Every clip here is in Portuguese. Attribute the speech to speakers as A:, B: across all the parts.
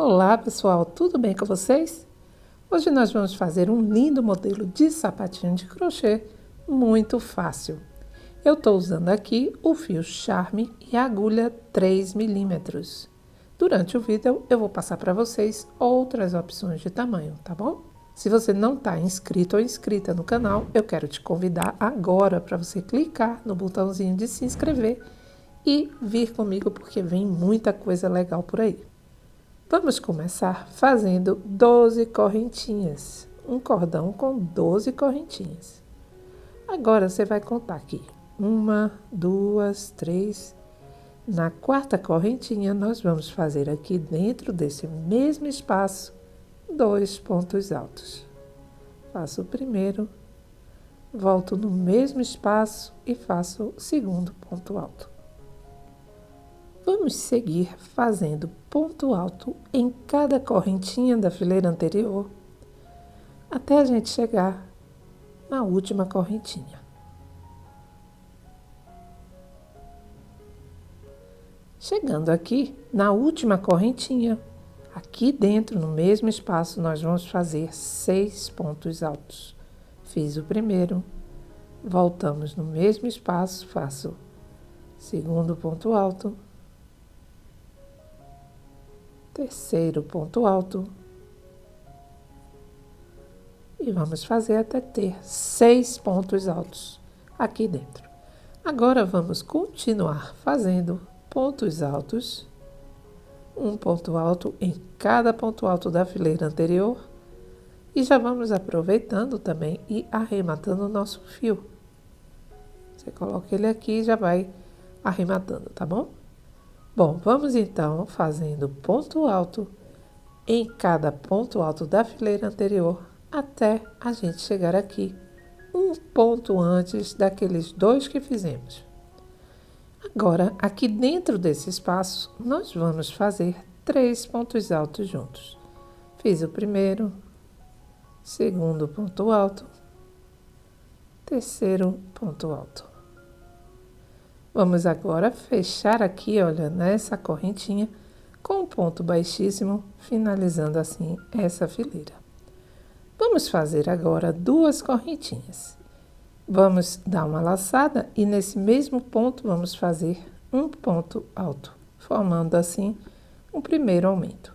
A: Olá pessoal, tudo bem com vocês? Hoje nós vamos fazer um lindo modelo de sapatinho de crochê muito fácil. Eu estou usando aqui o fio Charme e a agulha 3 milímetros. Durante o vídeo eu vou passar para vocês outras opções de tamanho, tá bom? Se você não está inscrito ou inscrita no canal, eu quero te convidar agora para você clicar no botãozinho de se inscrever e vir comigo porque vem muita coisa legal por aí. Vamos começar fazendo 12 correntinhas, um cordão com 12 correntinhas. Agora você vai contar aqui, 1, 2, 3. Na quarta correntinha, nós vamos fazer aqui dentro desse mesmo espaço, 2 pontos altos. Faço o primeiro, volto no mesmo espaço e faço o segundo ponto alto. Vamos seguir fazendo ponto alto em cada correntinha da fileira anterior, até a gente chegar na última correntinha. Chegando aqui na última correntinha, aqui dentro, no mesmo espaço, nós vamos fazer 6 pontos altos. Fiz o primeiro, voltamos no mesmo espaço, faço segundo ponto alto, terceiro ponto alto e vamos fazer até ter 6 pontos altos aqui dentro. Agora vamos continuar fazendo pontos altos, um ponto alto em cada ponto alto da fileira anterior e já vamos aproveitando também e arrematando o nosso fio. Você coloca ele aqui e já vai arrematando, tá bom? Bom, vamos então fazendo ponto alto em cada ponto alto da fileira anterior até a gente chegar aqui, um ponto antes daqueles 2 que fizemos. Agora, aqui dentro desse espaço, nós vamos fazer 3 pontos altos juntos. Fiz o primeiro, segundo ponto alto, terceiro ponto alto. Vamos agora fechar aqui, olha, nessa correntinha, com um ponto baixíssimo, finalizando assim essa fileira. Vamos fazer agora 2 correntinhas. Vamos dar uma laçada e nesse mesmo ponto vamos fazer um ponto alto, formando assim um primeiro aumento.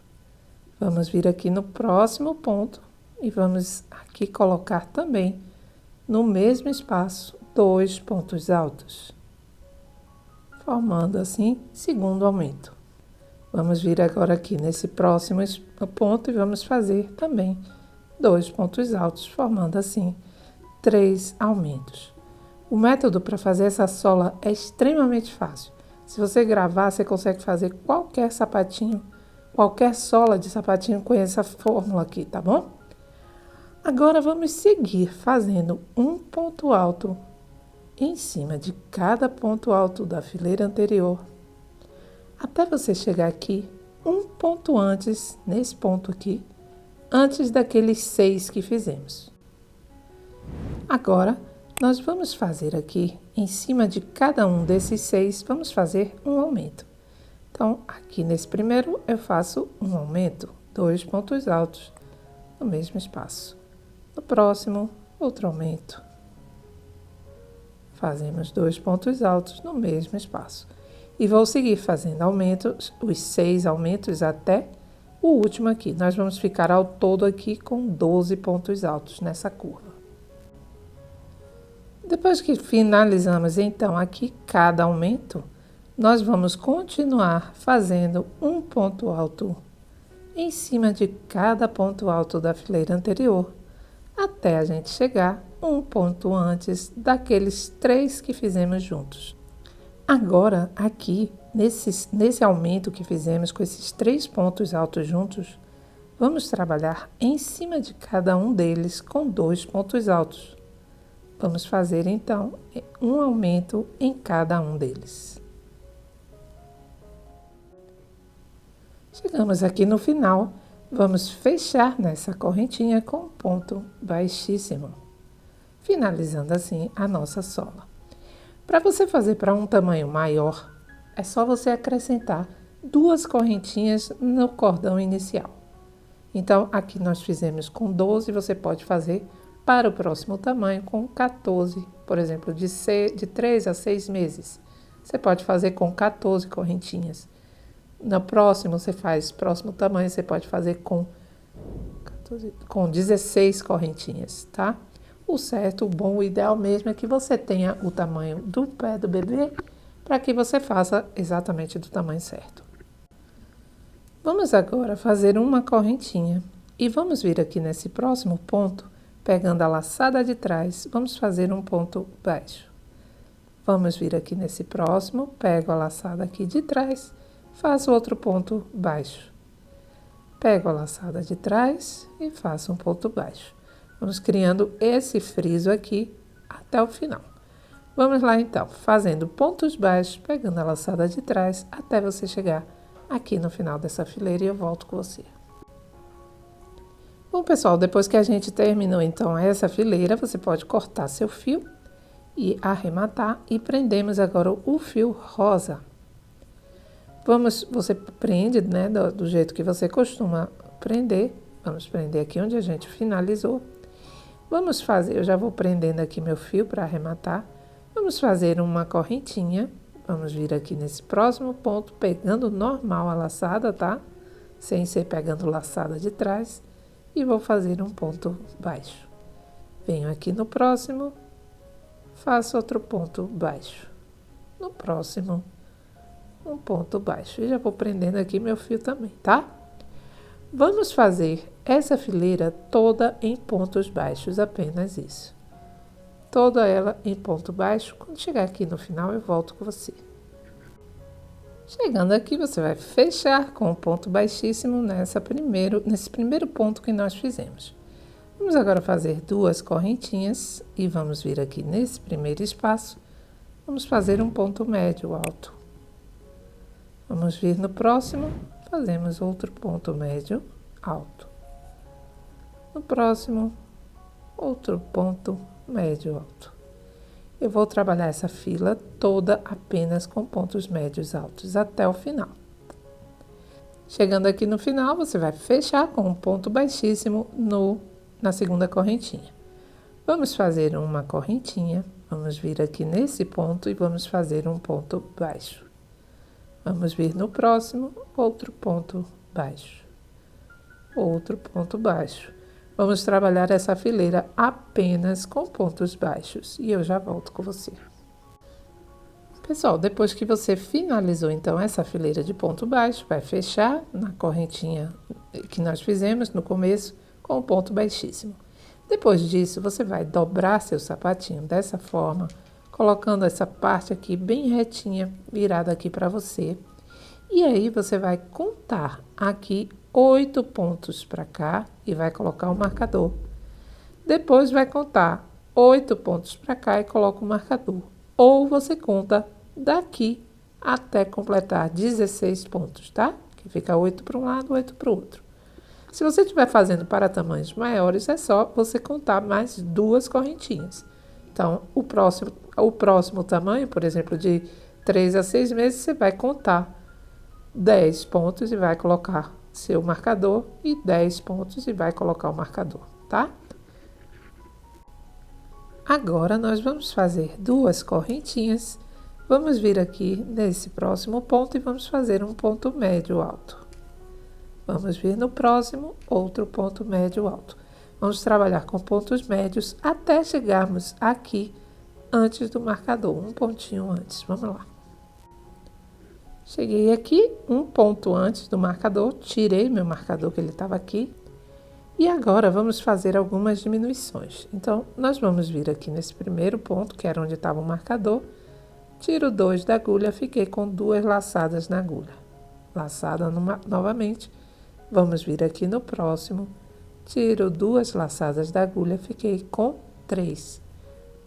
A: Vamos vir aqui no próximo ponto e vamos aqui colocar também, no mesmo espaço, 2 pontos altos, formando assim segundo aumento. Vamos vir agora aqui nesse próximo ponto e vamos fazer também 2 pontos altos, formando assim 3 aumentos. O método para fazer essa sola é extremamente fácil. Se você gravar, você consegue fazer qualquer sapatinho, qualquer sola de sapatinho com essa fórmula aqui, tá bom? Agora vamos seguir fazendo um ponto alto em cima de cada ponto alto da fileira anterior, até você chegar aqui, um ponto antes, nesse ponto aqui, antes daqueles 6 que fizemos. Agora, nós vamos fazer aqui, em cima de cada um desses 6, vamos fazer um aumento. Então, aqui nesse primeiro, eu faço um aumento, 2 pontos altos, no mesmo espaço. No próximo, outro aumento. Fazemos 2 pontos altos no mesmo espaço. E vou seguir fazendo aumentos, os 6 aumentos até o último aqui. Nós vamos ficar ao todo aqui com 12 pontos altos nessa curva. Depois que finalizamos então aqui cada aumento, nós vamos continuar fazendo um ponto alto em cima de cada ponto alto da fileira anterior, até a gente chegar um ponto antes daqueles 3 que fizemos juntos. Agora, aqui, nesse aumento que fizemos com esses 3 pontos altos juntos, vamos trabalhar em cima de cada um deles com 2 pontos altos. Vamos fazer, então, um aumento em cada um deles. Chegamos aqui no final, vamos fechar nessa correntinha com um ponto baixíssimo, finalizando assim a nossa sola. Para você fazer para um tamanho maior, é só você acrescentar 2 correntinhas no cordão inicial. Então, aqui nós fizemos com 12, você pode fazer para o próximo tamanho com 14, por exemplo, de 3 a 6 meses. Você pode fazer com 14 correntinhas. No próximo, próximo tamanho, você pode fazer com 16 correntinhas, tá? O certo, o bom, o ideal mesmo é que você tenha o tamanho do pé do bebê para que você faça exatamente do tamanho certo. Vamos agora fazer uma correntinha e vamos vir aqui nesse próximo ponto, pegando a laçada de trás, vamos fazer um ponto baixo. Vamos vir aqui nesse próximo, pego a laçada aqui de trás, faço outro ponto baixo. Pego a laçada de trás e faço um ponto baixo. Vamos criando esse friso aqui até o final. Vamos lá então, fazendo pontos baixos, pegando a laçada de trás até você chegar aqui no final dessa fileira e eu volto com você. Bom, pessoal, depois que a gente terminou então essa fileira, você pode cortar seu fio e arrematar e prendemos agora o fio rosa. Você prende, né, do jeito que você costuma prender. Vamos prender aqui onde a gente finalizou. Vamos fazer, eu já vou prendendo aqui meu fio para arrematar. Vamos fazer uma correntinha. Vamos vir aqui nesse próximo ponto, pegando normal a laçada, tá? Sem ser pegando laçada de trás. E vou fazer um ponto baixo. Venho aqui no próximo, faço outro ponto baixo. No próximo, um ponto baixo. E já vou prendendo aqui meu fio também, tá? Vamos fazer essa fileira toda em pontos baixos, apenas isso. Toda ela em ponto baixo. Quando chegar aqui no final, eu volto com você. Chegando aqui, você vai fechar com um ponto baixíssimo nesse primeiro ponto que nós fizemos. Vamos agora fazer 2 correntinhas e vamos vir aqui nesse primeiro espaço. Vamos fazer um ponto médio alto. Vamos vir no próximo, fazemos outro ponto médio alto. No próximo, outro ponto médio alto. Eu vou trabalhar essa fila toda apenas com pontos médios altos até o final. Chegando aqui no final, você vai fechar com um ponto baixíssimo na segunda correntinha. Vamos fazer uma correntinha, vamos vir aqui nesse ponto e vamos fazer um ponto baixo. Vamos vir no próximo, outro ponto baixo. Outro ponto baixo. Vamos trabalhar essa fileira apenas com pontos baixos e eu já volto com você. Pessoal, depois que você finalizou então essa fileira de ponto baixo, vai fechar na correntinha que nós fizemos no começo com um ponto baixíssimo. Depois disso, você vai dobrar seu sapatinho dessa forma, colocando essa parte aqui bem retinha, virada aqui para você. E aí você vai contar aqui 8 pontos para cá e vai colocar o marcador. Depois vai contar 8 pontos para cá e coloca o marcador. Ou você conta daqui até completar 16 pontos, tá? Que fica 8 para um lado, 8 para o outro. Se você estiver fazendo para tamanhos maiores, é só você contar mais 2 correntinhas. Então, o próximo tamanho, por exemplo, de 3 a 6 meses, você vai contar 10 pontos e vai colocar seu marcador e 10 pontos e vai colocar o marcador, tá? Agora, nós vamos fazer 2 correntinhas. Vamos vir aqui nesse próximo ponto e vamos fazer um ponto médio alto. Vamos vir no próximo, outro ponto médio alto. Vamos trabalhar com pontos médios até chegarmos aqui antes do marcador, um pontinho antes. Vamos lá. Cheguei aqui, um ponto antes do marcador, tirei meu marcador que ele estava aqui. E agora vamos fazer algumas diminuições. Então, nós vamos vir aqui nesse primeiro ponto, que era onde estava o marcador. Tiro 2 da agulha, fiquei com 2 laçadas na agulha. Laçada novamente. Vamos vir aqui no próximo. Tiro 2 laçadas da agulha, fiquei com 3.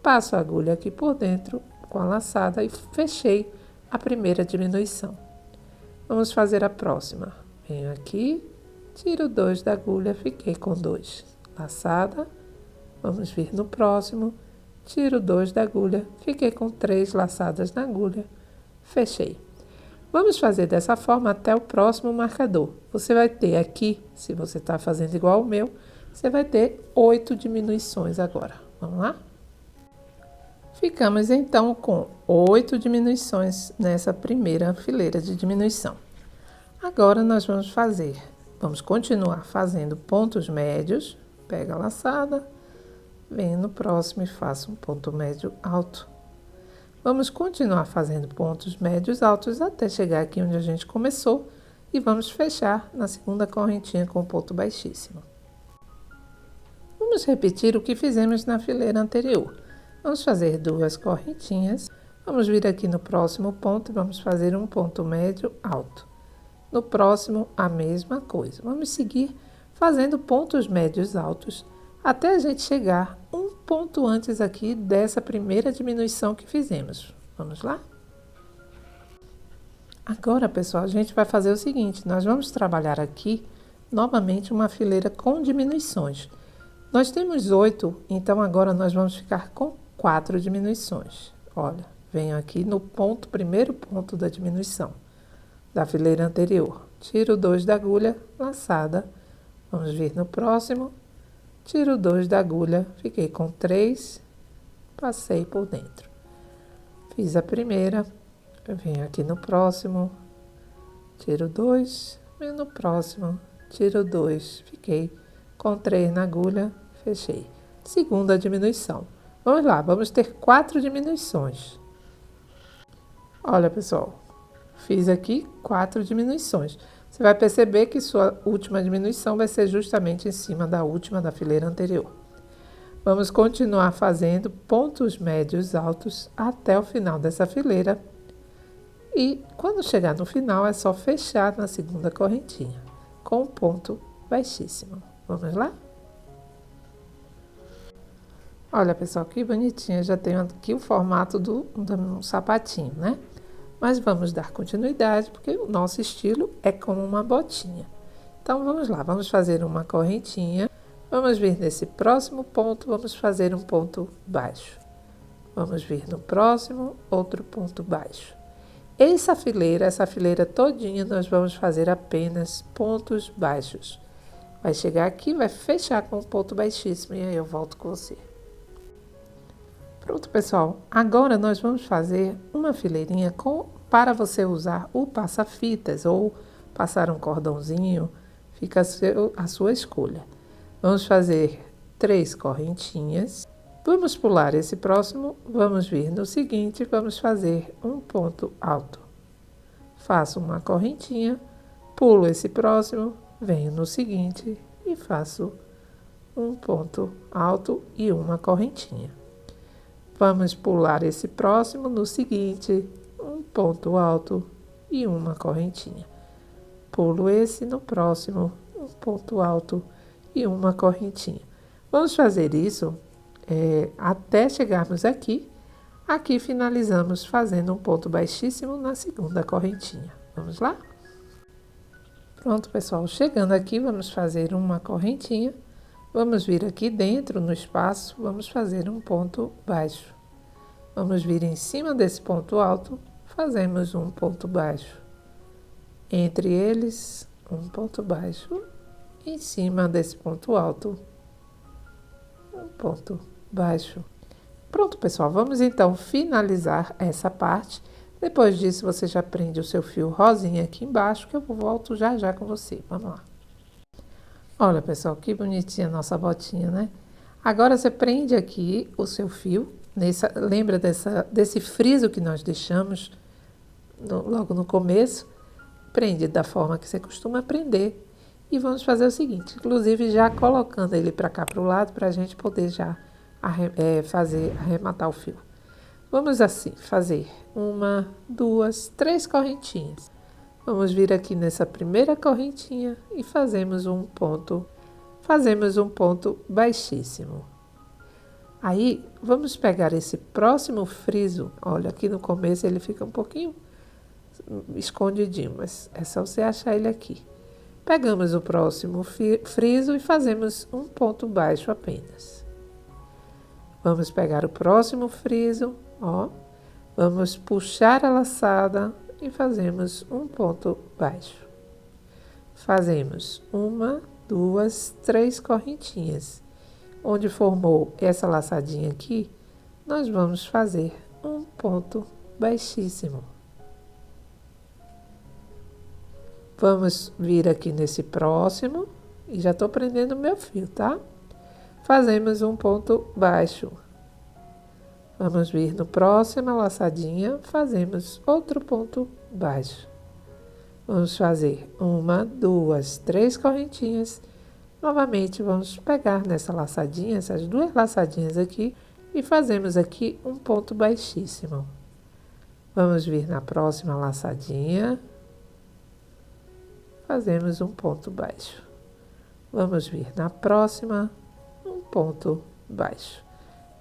A: Passo a agulha aqui por dentro com a laçada e fechei a primeira diminuição. Vamos fazer a próxima. Venho aqui, tiro 2 da agulha, fiquei com 2. Laçada. Vamos vir no próximo. Tiro 2 da agulha, fiquei com 3 laçadas na agulha, fechei. Vamos fazer dessa forma até o próximo marcador. Você vai ter aqui, se você está fazendo igual o meu, você vai ter 8 diminuições agora. Vamos lá? Ficamos então com 8 diminuições nessa primeira fileira de diminuição. Agora nós vamos continuar fazendo pontos médios. Pega a laçada, vem no próximo e faça um ponto médio alto. Vamos continuar fazendo pontos médios altos até chegar aqui onde a gente começou e vamos fechar na segunda correntinha com ponto baixíssimo. Vamos repetir o que fizemos na fileira anterior. Vamos fazer 2 correntinhas, vamos vir aqui no próximo ponto e vamos fazer um ponto médio alto. No próximo, a mesma coisa. Vamos seguir fazendo pontos médios altos até a gente chegar um ponto antes aqui dessa primeira diminuição que fizemos. Vamos lá? Agora, pessoal, a gente vai fazer o seguinte, nós vamos trabalhar aqui novamente uma fileira com diminuições. Nós temos 8, então agora nós vamos ficar com 4 diminuições. Olha, venho aqui no primeiro ponto da diminuição da fileira anterior. Tiro 2 da agulha, laçada. Vamos vir no próximo. Tiro 2 da agulha, fiquei com 3, passei por dentro. Fiz a primeira, eu venho aqui no próximo, tiro 2, venho no próximo, tiro 2, fiquei com 3 na agulha, fechei. Segunda diminuição. Vamos lá, vamos ter 4 diminuições. Olha, pessoal, fiz aqui 4 diminuições. Você vai perceber que sua última diminuição vai ser justamente em cima da última da fileira anterior. Vamos continuar fazendo pontos médios altos até o final dessa fileira. E quando chegar no final, é só fechar na segunda correntinha, com um ponto baixíssimo. Vamos lá? Olha, pessoal, que bonitinho. Já tenho aqui o formato do sapatinho, né? Mas vamos dar continuidade, porque o nosso estilo é como uma botinha. Então, vamos lá, vamos fazer uma correntinha. Vamos vir nesse próximo ponto, vamos fazer um ponto baixo. Vamos vir no próximo, outro ponto baixo. Essa fileira todinha, nós vamos fazer apenas pontos baixos. Vai chegar aqui, vai fechar com um ponto baixíssimo e aí eu volto com você. Pronto, pessoal. Agora nós vamos fazer uma fileirinha para você usar o passa-fitas ou passar um cordãozinho, fica a sua escolha. Vamos fazer 3 correntinhas. Vamos pular esse próximo, vamos vir no seguinte, vamos fazer um ponto alto. Faço uma correntinha, pulo esse próximo, venho no seguinte e faço um ponto alto e uma correntinha. Vamos pular esse próximo, no seguinte, um ponto alto e uma correntinha. Pulo esse no próximo, um ponto alto e uma correntinha. Vamos fazer isso até chegarmos aqui. Aqui finalizamos fazendo um ponto baixíssimo na segunda correntinha. Vamos lá? Pronto, pessoal. Chegando aqui, vamos fazer uma correntinha. Vamos vir aqui dentro no espaço, vamos fazer um ponto baixo. Vamos vir em cima desse ponto alto, fazemos um ponto baixo. Entre eles, um ponto baixo. Em cima desse ponto alto, um ponto baixo. Pronto, pessoal, vamos então finalizar essa parte. Depois disso, você já prende o seu fio rosinha aqui embaixo, que eu volto já já com você. Vamos lá. Olha, pessoal, que bonitinha a nossa botinha, né? Agora você prende aqui o seu fio. Lembra desse friso que nós deixamos logo no começo? Prende da forma que você costuma prender. E vamos fazer o seguinte, inclusive já colocando ele para cá para o lado, para a gente poder já arrematar o fio. Vamos assim, fazer 1, 2, 3 correntinhas. Vamos vir aqui nessa primeira correntinha e fazemos um ponto baixíssimo. Aí, vamos pegar esse próximo friso, olha, aqui no começo ele fica um pouquinho escondidinho, mas é só você achar ele aqui. Pegamos o próximo friso e fazemos um ponto baixo apenas. Vamos pegar o próximo friso, ó, vamos puxar a laçada e fazemos um ponto baixo. Fazemos 1, 2, 3 correntinhas. Onde formou essa laçadinha aqui, nós vamos fazer um ponto baixíssimo. Vamos vir aqui nesse próximo, e já tô prendendo o meu fio, tá? Fazemos um ponto baixo. Vamos vir no próximo laçadinha, fazemos outro ponto baixo. Vamos fazer 1, 2, 3 correntinhas. Novamente, vamos pegar nessa laçadinha, essas 2 laçadinhas aqui, e fazemos aqui um ponto baixíssimo. Vamos vir na próxima laçadinha, fazemos um ponto baixo. Vamos vir na próxima, um ponto baixo.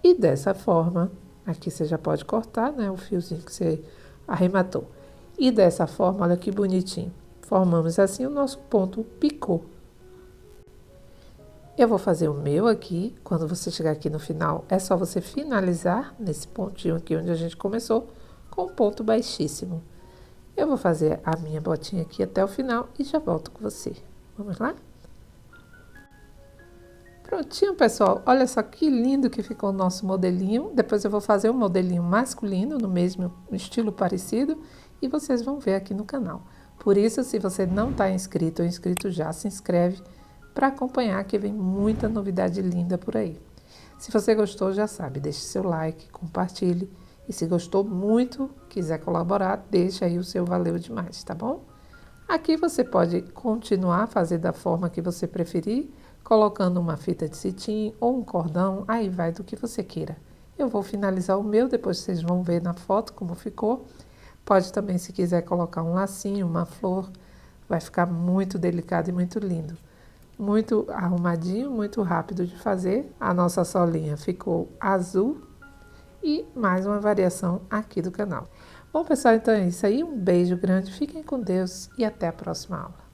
A: E dessa forma, aqui você já pode cortar, né, o fiozinho que você arrematou. E dessa forma, olha que bonitinho. Formamos assim o nosso ponto picô. Eu vou fazer o meu aqui. Quando você chegar aqui no final, é só você finalizar nesse pontinho aqui onde a gente começou, com um ponto baixíssimo. Eu vou fazer a minha botinha aqui até o final e já volto com você. Vamos lá? Prontinho, pessoal. Olha só que lindo que ficou o nosso modelinho. Depois eu vou fazer um modelinho masculino, no mesmo estilo parecido, e vocês vão ver aqui no canal. Por isso, se você não está inscrito ou inscrito já, se inscreve para acompanhar, que vem muita novidade linda por aí. Se você gostou, já sabe, deixe seu like, compartilhe. E se gostou muito, quiser colaborar, deixa aí o seu valeu demais, tá bom? Aqui você pode continuar a fazer da forma que você preferir, colocando uma fita de cetim ou um cordão, aí vai do que você queira. Eu vou finalizar o meu, depois vocês vão ver na foto como ficou. Pode também, se quiser, colocar um lacinho, uma flor, vai ficar muito delicado e muito lindo. Muito arrumadinho, muito rápido de fazer. A nossa solinha ficou azul e mais uma variação aqui do canal. Bom, pessoal, então é isso aí. Um beijo grande, fiquem com Deus e até a próxima aula.